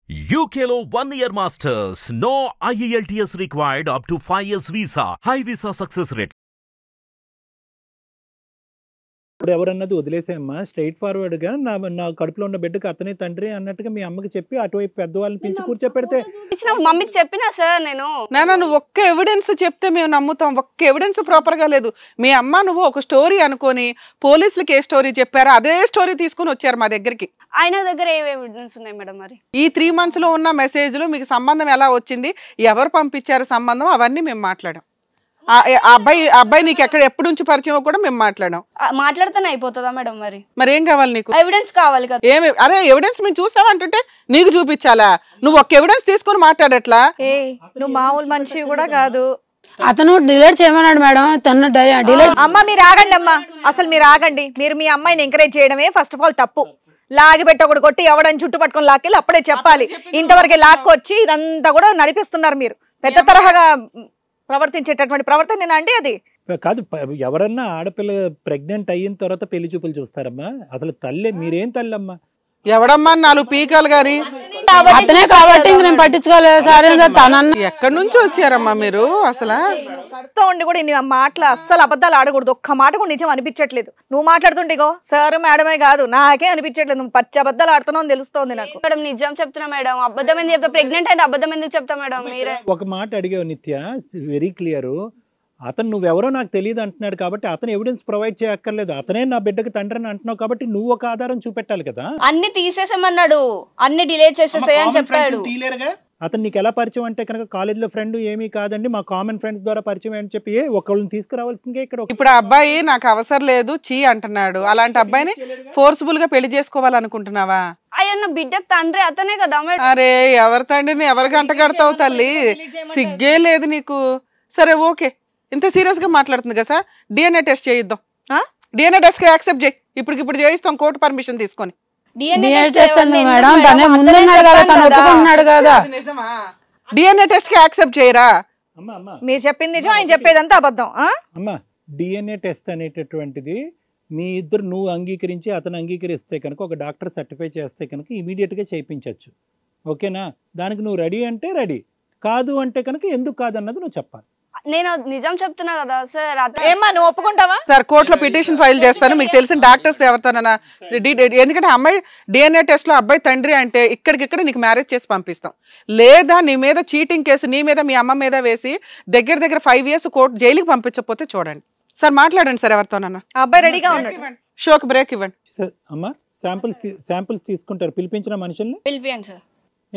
UKలో 1 year masters. No IELTS required up to 5 years visa. High visa success rate. ఇప్పుడు ఎవరన్నది వదిలేసేమ్మా, straight forward గా నా కడుపులో ఉన్న బిడ్డకి అతనే తండ్రి అన్నట్టుగా మీ అమ్మకి చెప్పి అటువైపు పెద్దవాళ్ళని పిలిచి కూర్చోపెడితే మమ్మీకి చెప్పినా సార్ నేను నువ్వు ఒక్క ఎవిడెన్స్ చెప్తే మేము నమ్ముతాం. ఒక్క ఎవిడెన్స్ ప్రాపర్ గా లేదు. మీ అమ్మ నువ్వు ఒక స్టోరీ అనుకొని పోలీసులకి ఏ స్టోరీ చెప్పారో అదే స్టోరీ తీసుకుని వచ్చారు మా దగ్గరికి. ఆయన దగ్గర ఏ ఎవిడెన్స్ ఉన్నాయి మేడం? మరి ఈ 3 months లో ఉన్న మెసేజ్లు మీకు సంబంధం ఎలా వచ్చింది, ఎవరు పంపించారు సంబంధం, అవన్నీ మేము మాట్లాడాం. అబ్బాయి నీకు ఎప్పటి నుంచి పరిచయం కూడా మేము మాట్లాడాం. మాట్లాడితేనే అయిపోతుందా మేడం? మరి ఏం కావాలి నీకు? ఎవిడెన్స్ కావాలి కదా. అరే ఎవిడెన్స్ మేము చూసామంటుంటే నీకు చూపించాలా? నువ్వు ఒక ఎవిడెన్స్ తీసుకొని మాట్లాడట్లా? నువ్వు మామూలు మనిషి కూడా కాదు. అతను డిలీట్ చేయమన్నాడు మేడం. తను డిలీట్. అమ్మ మీరు ఆగండి అమ్మా, అసలు మీరు ఆగండి. మీరు మీ అమ్మాయిని ఎంకరేజ్ చేయడమే ఫస్ట్ ఆఫ్ ఆల్ తప్పు. లాగి పెట్టి ఒకటి కొట్టి ఎవడని చుట్టు పట్టుకొని లాక్కెళ్ళి అప్పుడే చెప్పాలి. ఇంతవరకు లాక్కొచ్చి ఇదంతా కూడా నడిపిస్తున్నారు మీరు. పెద్ద తరహాగా ప్రవర్తించేటటువంటి ప్రవర్తన అండి అది కాదు. ఎవరన్నా ఆడపిల్ల ప్రెగ్నెంట్ అయిన తర్వాత పెళ్లి చూపులు చూస్తారమ్మా? అసలు తల్లి మీరేం తల్లమ్మా? ఎవడమ్మా 4 పీకాలు గాని అతనే కాబట్టి నేను పట్టించుకోలేదు సార్. ఎక్కడి నుంచి వచ్చారమ్మా మీరు? అసలు ఉండి కూడా ఇన్ని మాటలు అస్సలు అబద్ధాలు ఆడకూడదు. ఒక్క మాట కూడా నిజం అనిపించట్లేదు. నువ్వు మాట్లాడుతుంటేగో సార్ మేడమే కాదు నాకే అనిపించట్లేదు. నువ్వు పచ్చి అబద్ధాలు ఆడుతున్నావు తెలుస్తోంది నాకు. మేడం నిజం చెప్తున్నా మేడం. అబద్ధం ఎందుకు చెప్తా? ప్రెగ్నెంట్ అయితే అబద్ధం ఎందుకు చెప్తా మేడం? మీరే ఒక మాట అడిగావు నిత్య, వెరీ క్లియర్. అతను నువ్వెవరో నాకు తెలియదు అంటున్నాడు కాబట్టి అతను ఎవిడెన్స్ ప్రొవైడ్ చేయక్కర్లేదు. అతనే నా బిడ్డకి తండ్రి అని అంటున్నావు కాబట్టి నువ్వు ఒక ఆధారం చూపెట్టాలి కదా. అన్ని తీసేసామన్నాడు, అన్ని డిలీట్ చేసేసాయి అని చెప్పాడు. అతను నీకు ఎలా పరిచయం అంటే కనుక కాలేజీలో ఫ్రెండ్ ఏమీ కాదండి, మా కామన్ ఫ్రెండ్స్ ద్వారా పరిచయం అని చెప్పి ఒకళ్ళని తీసుకురావాల్సిందే ఇక్కడ. ఇప్పుడు ఆ అబ్బాయి నాకు అవసరం లేదు చీ అంటున్నాడు. అలాంటి అబ్బాయిని ఫోర్స్ఫుల్ గా పెళ్లి చేసుకోవాలనుకుంటున్నావా? అయ్యన్న బిడ్డకు తండ్రి అతనే కదా మేడం. అరే ఎవరి తండ్రిని ఎవరు గంట కడతావు తల్లి? సిగ్గే లేదు నీకు. సరే ఓకే, ఇంత సీరియస్ గా మాట్లాడుతుంది కదా సార్, డిఎన్ఏ టెస్ట్ చేయిద్దాం. డిఎన్ఏ టెస్ట్ కి యాక్సెప్ట్ చేయి. ఇప్పుడు చేయిస్తాం కోర్టు పర్మిషన్ తీసుకొని. డిఎన్ఏ టెస్ట్ మేడం తనే ముందున్నాడు కదా, తను ఒప్పుకుంటున్నాడు కదా. డిఎన్ఏ టెస్ట్ కి యాక్సెప్ట్ చేయరా? మీరు చెప్పింది నిజం, ఆయన చెప్పేదంతా అబద్ధం. అమ్మా డిఎన్ఏ టెస్ట్ అనేటటువంటిది మీ ఇద్దరు నువ్వు అంగీకరించి అతను అంగీకరిస్తే కనుక ఒక డాక్టర్ సర్టిఫై చేస్తే కనుక ఇమీడియట్ గా చేయించవచ్చు. ఓకేనా? దానికి నువ్వు రెడీ అంటే రెడీ, కాదు అంటే కనుక ఎందుకు కాదన్నది నువ్వు చెప్పాలి. నేను నిజం చెప్తున్నా కదా సార్. ఏమ్మా నువ్వు ఒప్పుకుంటావా? సార్ కోర్టులో పిటిషన్ ఫైల్ చేస్తాను. మీకు తెలిసిన డాక్టర్స్ ఎవరితోనైనా, ఎందుకంటే అమ్మాయి డిఎన్ఏ టెస్ట్ లో అబ్బాయి తండ్రి అంటే ఇక్కడికిక్కడ నీకు మ్యారేజ్ చేసి పంపిస్తాం. లేదా నీ మీద చీటింగ్ కేసు నీ మీద మీ అమ్మ మీద వేసి దగ్గర 5 years కోర్టు జైలుకి పంపించకపోతే చూడండి. సార్ మాట్లాడండి సార్ ఎవరితోనన్నా. అబ్బాయి రెడీగా ఉన్నాడు. షోకి బ్రేక్ ఇవ్వండి. అమ్మా శాంపిల్స్ తీసుకుంటారు, పిలిపించిన మనుషుల్ని పిలిపియండి సార్.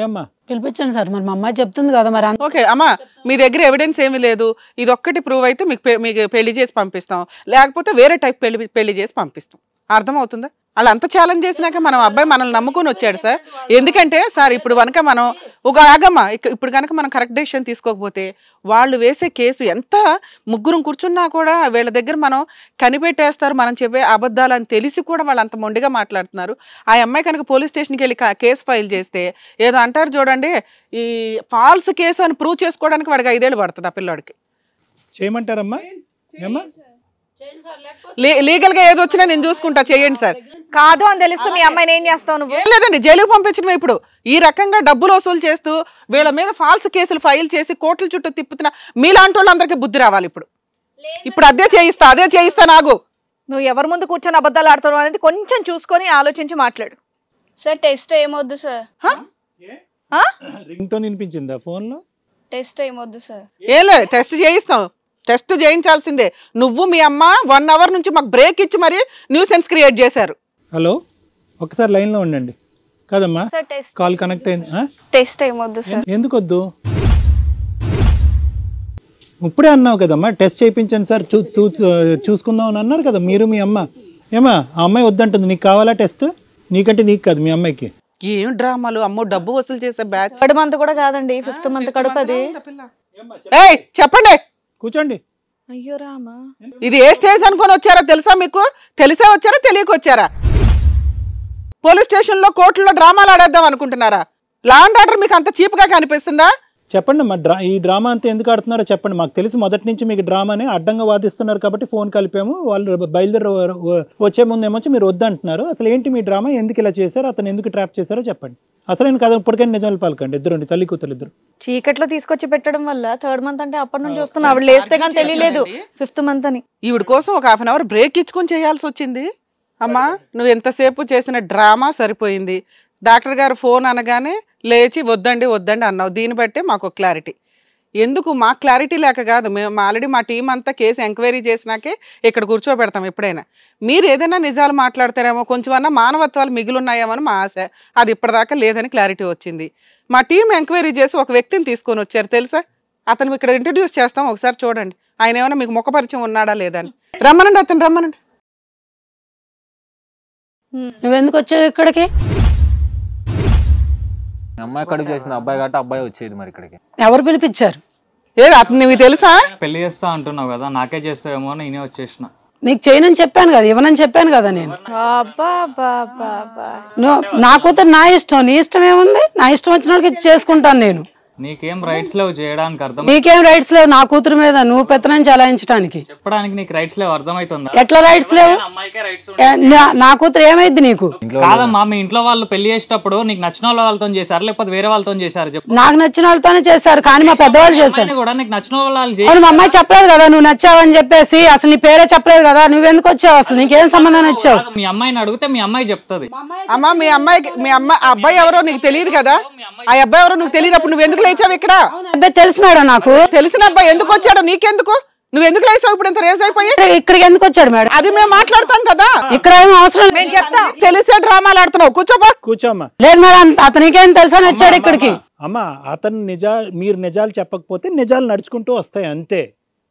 ఏమ్మా పిలిపించండి సార్. మరి మా అమ్మాయి చెప్తుంది కదా మరి. ఓకే అమ్మా, మీ దగ్గర ఎవిడెన్స్ ఏమీ లేదు, ఇది ఒక్కటి ప్రూవ్ అయితే మీకు పెళ్లి చేసి పంపిస్తాం, లేకపోతే వేరే టైప్ పెళ్లి చేసి పంపిస్తాం. అర్థమవుతుందా? వాళ్ళు అంత ఛాలెంజ్ చేసినాక మనం అబ్బాయి మనల్ని నమ్ముకొని వచ్చాడు సార్. ఎందుకంటే సార్ ఇప్పుడు కనుక మనం ఇప్పుడు కనుక మనం కరెక్ట్ డెసిషన్ తీసుకోకపోతే వాళ్ళు వేసే కేసు ఎంత ముగ్గురం కూర్చున్నా కూడా వీళ్ళ దగ్గర మనం కనిపెట్టేస్తారు, మనం చెప్పే అబద్ధాలు అని తెలిసి కూడా వాళ్ళు అంత మొండిగా మాట్లాడుతున్నారు. ఆ అమ్మాయి కనుక పోలీస్ స్టేషన్కి వెళ్ళి కేసు ఫైల్ చేస్తే ఏదో అంటారు చూడండి, ఈ ఫాల్స్ కేసు అని ప్రూవ్ చేసుకోవడానికి వాడికి 5 ఏళ్ళు పడుతుంది. ఆ పిల్లాడికి చేయమంటారమ్మా? ఏమ్మా లీగల్ గా ఏది వచ్చినా నేను చూసుకుంటా, చేయండి సార్. కాదు అని తెలుసు మీ అమ్మాయిని ఏం చేస్తావు నువ్వు? ఏం లేదండి, జైలుకి పంపించడం. ఇప్పుడు ఈ రకంగా డబ్బులు వసూలు చేస్తూ వీళ్ళ మీద ఫాల్స్ కేసులు ఫైల్ చేసి కోర్టుల చుట్టూ తిప్పుతున్నా మీలాంటి వాళ్ళందరికీ బుద్ధి రావాలి. ఇప్పుడు అదే చేయిస్తా నాగు. నువ్వు ఎవరి ముందు కూర్చొని అబద్ధాలు ఆడుతున్నావు అనేది కొంచెం చూసుకొని ఆలోచించి మాట్లాడు. సార్ టెస్ట్ ఏమొద్దు సార్. రింగ్ టోన్ వినిపించిందా ఫోన్ లో? టెస్ట్ ఏమొద్దు సార్. ఏం లేదు, టెస్ట్ చేయిస్తాం. టెస్ట్ చేయించాల్సిందే. నువ్వు మీ అమ్మ 1 hour నుంచి మాకు బ్రేక్ ఇచ్చి మరి న్యూసెన్స్ క్రియేట్ చేశారు. హలో, ఒకసారి లైన్ లో ఉండండి. కాదమ్మా కాల్ కనెక్ట్ అయింది. టెస్ట్ ఏమొద్దు సార్. ఎందుకు వద్దు? ఇప్పుడే అన్నావు కదమ్మా టెస్ట్ చేయించండి సార్, చూసుకుందాం అని అన్నారు కదా మీరు మీ అమ్మ. ఏమా ఆ అమ్మాయి వద్దంటుంది, నీకు కావాలా టెస్ట్? నీకంటే నీకు కాదు మీ అమ్మాయికి. ఏం డ్రామాలు అమ్మో, డబ్బు వసూలు చేసే బ్యాచ్. 3rd month కూడా కాదండి, 5th month కడుపు అది. చెప్పండి, కూర్చోండి. అయ్యో రామా, ఇది ఏ స్టేజ్ అనుకొని వచ్చారో తెలుసా మీకు? తెలిసే వచ్చారా తెలియక వచ్చారా? పోలీస్ స్టేషన్ లో కోర్టులో డ్రామాలు ఆడేద్దాం అనుకుంటున్నారా? లా అండ్ ఆర్డర్ మీకు అంత చీప్ గా కనిపిస్తుందా? చెప్పండి అమ్మా, ఈ డ్రామా అంతా ఎందుకు ఆడుతున్నారో చెప్పండి. మాకు తెలిసి మొదటి నుంచి మీకు డ్రామాని అడ్డంగా వాదిస్తున్నారు కాబట్టి ఫోన్ కలిపాము. వాళ్ళు బయలుదేరి వచ్చే ముందు ఏమొచ్చి మీరు వద్దంటున్నారు. అసలు ఏంటి మీ డ్రామా, ఎందుకు ఇలా చేశారు, అతను ఎందుకు ట్రాప్ చేశారో చెప్పండి. అసలు కథ ఇప్పటికైనా నిజాలు పలకండి. ఇద్దరు తల్లి కూతురు ఇద్దరు చీకట్లో తీసుకొచ్చి పెట్టడం వల్ల 3rd మంత్ అంటే అప్పటి నుంచి వస్తున్నా ఆవిడ లేస్తే కానీ తెలియలేదు 5th మంత్ అని. ఈవిడ కోసం ఒక 1/2 అవర్ బ్రేక్ ఇచ్చుకొని చేయాల్సి వచ్చింది. అమ్మా నువ్వు ఎంతసేపు చేసిన డ్రామా సరిపోయింది. డాక్టర్ గారు ఫోన్ అనగానే లేచి వద్దండి అన్నావు. దీన్ని బట్టే మాకు క్లారిటీ. ఎందుకు మాకు క్లారిటీ లేక కాదు, మేము ఆల్రెడీ మా టీం అంతా కేసు ఎంక్వైరీ చేసినాకే ఇక్కడ కూర్చోబెడతాం. ఎప్పుడైనా మీరు ఏదైనా నిజాలు మాట్లాడతారేమో, కొంచెమన్నా మానవత్వాలు మిగులున్నాయేమో అని మా ఆశ. అది ఇప్పటిదాకా లేదని క్లారిటీ వచ్చింది. మా టీం ఎంక్వైరీ చేసి ఒక వ్యక్తిని తీసుకొని వచ్చారు తెలుసా. అతను ఇక్కడ ఇంట్రడ్యూస్ చేస్తాం, ఒకసారి చూడండి. ఆయన ఏమైనా మీకు ముఖ పరిచయం ఉన్నాడా లేదా అని. రమ్మనండి, అతను రమ్మనండి. నువ్వెందుకు వచ్చావు ఇక్కడికి? అమ్మాయి కడుపు చేసింది అబ్బాయి కాబట్టి అబ్బాయి వచ్చేది మరి ఇక్కడికి. ఎవరు పిలిపించారు? అతను నీకు తెలుసా? పెళ్లి చేస్తా అంటున్నావు కదా, నాకే చేస్తావేమో అని నేనే వచ్చేసిన. నీకు చేయనని చెప్పాను కదా, ఇవ్వనని చెప్పాను కదా నేను. నా కూతురు నా ఇష్టం, నీ ఇష్టం ఏముంది? నా ఇష్టం వచ్చిన వాళ్ళకి చేసుకుంటాను నేను. నీకేం రైట్స్ లేవు చేయడానికి, అర్థం నీకేం రైట్స్ లేవు నా కూతురు మీద నువ్వు పెత్తనం చలాయించడానికి. చెప్పడానికి నీకు రైట్స్ లేవు, అర్థమవుతుందా? ఎట్లా రైట్స్ లేవు? అమ్మాయికే రైట్స్ నా కూతురు ఏమైంది నీకు? కాదమ్మా, మీ ఇంట్లో వాళ్ళు పెళ్లి చేసేటప్పుడు నీకు నచ్చిన వాళ్ళతో చేశారు లేకపోతే వేరే వాళ్ళతో చేశారు చెప్పు. నాకు నచ్చిన వాళ్ళతోనే చేశారు, కానీ మా పెద్దవాళ్ళు చేశారు కూడా నీకు నచ్చిన వాళ్ళు. మా అమ్మాయి చెప్పలేదు కదా నువ్వు నచ్చావని చెప్పేసి. అసలు నీ పేరే చెప్పలేదు కదా, నువ్వెందుకు వచ్చావు? అసలు నీకేం సంబంధం వచ్చావు? మీ అమ్మాయిని అడిగితే మీ అమ్మాయి చెప్తుంది. అమ్మా మీ అబ్బాయి ఎవరో నీకు తెలియదు కదా, ఆ అబ్బాయి ఎవరో నీకు తెలియనప్పుడు నువ్వు ఎందుకు లేచావు ఇక్కడ? అబ్బాయి తెలుసు మేడం, నాకు తెలిసిన అబ్బాయి ఎందుకు వచ్చాడో నీకెందుకు? నువ్వు ఎందుకు లేసావు ఇప్పుడు ఇంత రేస్ అయిపోయి? ఇక్కడికి ఎందుకు వచ్చాడు మేడం? అది మేము మాట్లాడతాం కదా, ఇక్కడ ఏం అవసరం తెలిసే డ్రామాలు ఆడుతున్నావు. కూర్చోమ్మా. లేదు మేడం, అతనికేం తెలుసని వచ్చాడు ఇక్కడికి. అమ్మా అతను మీరు నిజాలు చెప్పకపోతే నిజాలు నడుచుకుంటూ వస్తాయి అంతే.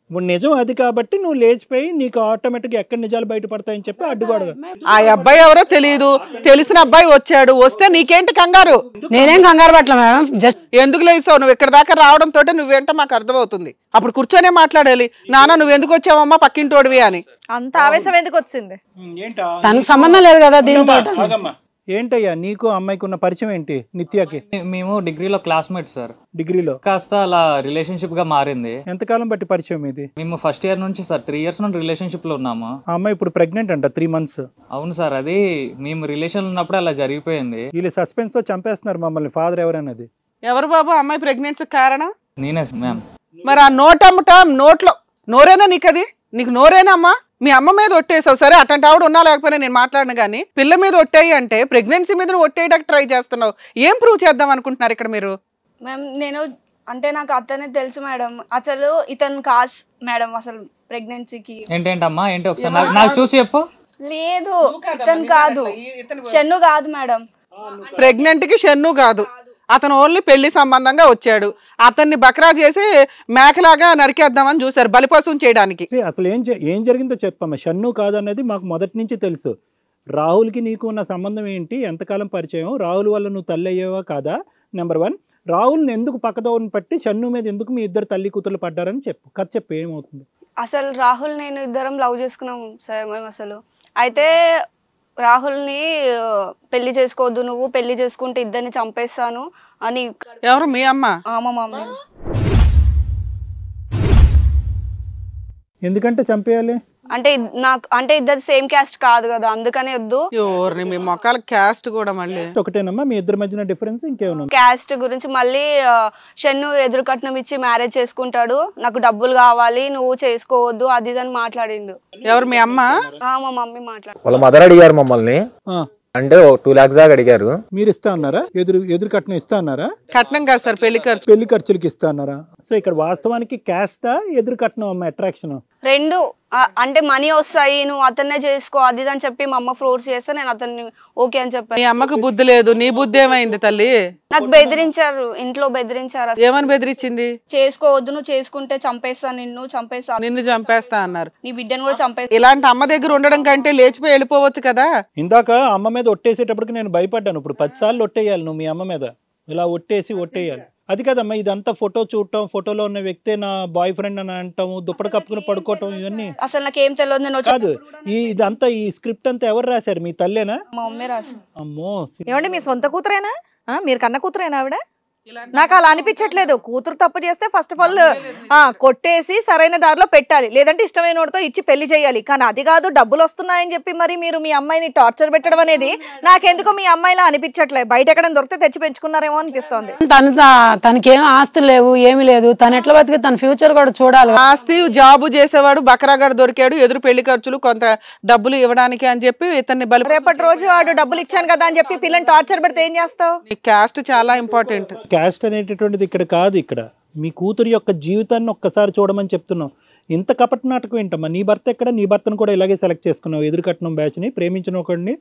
ఇప్పుడు నిజం అది కాబట్టి నువ్వు లేచిపోయి నీకు ఆటోమేటిక్గా ఎక్కడ నిజాలు బయటపడతాయని చెప్పి అడ్డుగోడగా. ఆ అబ్బాయి ఎవరో తెలియదు, తెలిసిన అబ్బాయి వచ్చాడు, వస్తే నీకేంటి కంగారు? నేనేం కంగారు పట్ల మేడం, జస్ట్ ఎందుకు లేసావు? నువ్వు ఇక్కడ దాకా రావడంతో నువ్వేంటో మాకు అర్థమవుతుంది. అప్పుడు కూర్చొనే మాట్లాడాలి, నాన్న నువ్వు ఎందుకు వచ్చావమ్మా పక్కింటోడివి అని. అంత ఆవేశం ఎందుకు వచ్చింది? తనకు సంబంధం లేదు కదా దీంతో. ఏంటయ్యా నీకు అమ్మాయికి ఉన్న పరిచయం ఏంటి? నిత్యకి మేము డిగ్రీలో క్లాస్మేట్ సార్. డిగ్రీలో కాస్త అలా రిలేషన్షిప్ గా మారింది. ఎంతకాలం బట్టి పరిచయం ఇది? మేము ఫస్ట్ ఇయర్ నుంచి సార్ 3 years నుండి రిలేషన్షిప్ లో ఉన్నాము. ఆ అమ్మాయి ఇప్పుడు ప్రెగ్నెంట్ అంట 3 months. అవును సార్, అది మేము రిలేషన్ ఉన్నప్పుడు అలా జరిగిపోయింది. వీళ్ళు సస్పెన్స్ తో చంపేస్తున్నారు మమ్మల్ని. ఫాదర్ ఎవరన్నది ఎవరు బాబు అమ్మాయి ప్రెగ్నెన్సీ కారణం? నేనే మ్యామ్. మరి ఆ నోట్లో నోరేనా నీకు? అది నీకు నోరేనమ్మా? మీ అమ్మ మీద ఒట్టేసావు సరే, అట్లాంటి ఆవిడ ఉన్నా లేకపోయినా నేను మాట్లాడిన కానీ పిల్ల మీద ఒట్టాయి అంటే ప్రెగ్నెన్సీ మీద ఒట్టేయడానికి ట్రై చేస్తున్నావు. ఏం ప్రూవ్ చేద్దాం అనుకుంటున్నారు ఇక్కడ మీరు? మ్యామ్ నేను అంటే నాకు అతనే తెలుసు మేడం, అసలు ఇతను కాస్ మేడం అసలు ప్రెగ్నెన్సీకి. ఏంటమ్మా ఏంటి ఒకసారి నాకు చూసి చెప్పు. లేదు ఇతను కాదు, షన్ను కాదు మేడం. ప్రెగ్నెంట్ కి షన్ను కాదు, అతను ఓన్లీ పెళ్లి సంబంధంగా వచ్చాడు. అతన్ని బక్రా చేసి మేకలాగా నరికేద్దామని చూసారు బలిపశువుని చేయడానికి. అసలు ఏం జరిగిందో చెప్పమ్మా. షన్ను కాదన్నది మాకు మొదటి నుంచి తెలుసు. రాహుల్కి నీకు ఉన్న సంబంధం ఏంటి, ఎంతకాలం పరిచయం, రాహుల్ వల్ల నువ్వు తల్లి అయ్యేవా కాదా? నెంబర్ 1. రాహుల్ని ఎందుకు పక్కదోవని పట్టి షన్ను మీద ఎందుకు మీ ఇద్దరు తల్లి కూతురు పడ్డారని చెప్పు. కథ చెప్పు, ఏమవుతుంది? అసలు రాహుల్ నేను ఇద్దరం లవ్ చేసుకున్నాము సార్ మేము. అసలు అయితే రాహుల్ని పెళ్లి చేసుకోవద్దు, నువ్వు పెళ్లి చేసుకుంటే ఇద్దరిని చంపేస్తాను అని. ఎవరు మీ అమ్మ? మా మమ్మీ. ఎందుకంటే చంపేయాలి అంటే నాకు అంటే ఇద్దరు సేమ్ క్యాస్ట్ కాదు కదా, అందుకనే వద్దు. ఎవరిని మీ మొక్కల క్యాస్ట్ కూడా మళ్ళీ ఒకటేనమ్మా మీ ఇద్దరి మధ్యన డిఫరెన్స్? ఇంకేమన్నా క్యాస్ట్ గురించి మళ్ళీ షన్ను ఎదురు కట్నం ఇచ్చి మ్యారేజ్ చేసుకుంటాడు, నాకు డబ్బులు కావాలి, నువ్వు చేసుకోవద్దు అది అని మాట్లాడిండు. ఎవరు మీ అమ్మ? మా మమ్మీ మాట్లాడు. వాళ్ళ మదర్ అడిగారు మమ్మల్ని, అంటే 2 lakhs దాకా అడిగారు. మీరు ఇస్తా అన్నారా? ఎదురు కట్నం ఇస్తా అన్నారా? కట్నం కాదు సార్, పెళ్లి ఖర్చులకి ఇస్తా అన్నారా? సో ఇక్కడ వాస్తవానికి క్యాస్టా ఎదురు కట్నం అమ్మ అట్రాక్షన్? రెండు. అంటే మనీ వస్తాయి, నువ్వు అతన్నే చేసుకో అది అని చెప్పి మా అమ్మ ఫోర్స్ చేస్తే నేను అతన్ని ఓకే అని చెప్పాను. మీ అమ్మకు బుద్ధి లేదు, నీ బుద్ధి ఏమైంది తల్లి? నాకు బెదిరించారు, ఇంట్లో బెదిరించారు. ఏమని బెదిరించింది? చేసుకోవద్దు, నువ్వు చేసుకుంటే చంపేస్తా, నిన్ను చంపేస్తా అన్నారు. నీ బిడ్డను కూడా చంపేస్తా. ఇలాంటి అమ్మ దగ్గర ఉండడం కంటే లేచిపోయి వెళ్ళిపోవచ్చు కదా. ఇందాక అమ్మ మీద ఒట్టేసేటప్పటికి నేను భయపడ్డాను. ఇప్పుడు 10 సార్లు ఒట్టేయాలి నువ్వు మీ అమ్మ మీద, ఇలా ఒట్టేయాలి. అది కదమ్మా, ఇదంతా ఫోటో చూడటం, ఫోటోలో ఉన్న వ్యక్తే నా బాయ్ ఫ్రెండ్ అని అంటాము, దుప్పటి కప్పుకుని పడుకోవటం, ఇవన్నీ అసలు నాకేం తెలియదు కాదు. ఇదంతా ఈ స్క్రిప్ట్ అంతా ఎవరు రాశారు? మీ తల్లేనా? మా మమ్మీ రాసి. అమ్మో. ఏమండి మీ సొంత కూతురేనా? మీరు కన్న కూతురేనా ఆవిడ? నాకు అలా అనిపించట్లేదు. కూతురు తప్పు చేస్తే ఫస్ట్ ఆఫ్ ఆల్ కొట్టేసి సరైన దారిలో పెట్టాలి, లేదంటే ఇష్టమైన వాడితో ఇచ్చి పెళ్లి చేయాలి. కానీ అది కాదు, డబ్బులు వస్తున్నాయని చెప్పి మరి మీరు మీ అమ్మాయిని టార్చర్ పెట్టడం అనేది నాకెందుకో మీ అమ్మాయిలా అనిపించట్లేదు. బయట ఎక్కడ దొరికితే తెచ్చి పెంచుకున్నారేమో అనిపిస్తోంది. తనకేం ఆస్తులు లేవు, ఏమి లేదు, తను ఎట్లా బతికి తన ఫ్యూచర్ కూడా చూడాలి. ఆస్తి జాబు చేసేవాడు బకరాగాడు దొరికాడు, ఎదురు పెళ్లి ఖర్చులు కొంత డబ్బులు ఇవ్వడానికి అని చెప్పి ఇతన్ని బలి. రేపటి రోజు వాడు డబ్బులు ఇచ్చాను కదా అని చెప్పి పిల్లని టార్చర్ పెడితే ఏం చేస్తావు? క్యాస్ట్ చాలా ఇంపార్టెంట్. క్యాస్ట్ అనేటటువంటిది ఇక్కడ కాదు. ఇక్కడ మీ కూతురు యొక్క జీవితాన్ని ఒక్కసారి చూడమని చెప్తున్నాం. ఇంత కపట నాటకం ఏంటమ్మా? నీ భర్త ఎక్కడ? నీ భర్తను కూడా ఇలాగే సెలెక్ట్ చేసుకున్నావు, ఎదురు కట్నం బ్యాచ్ని, ప్రేమించిన ఒకడిని.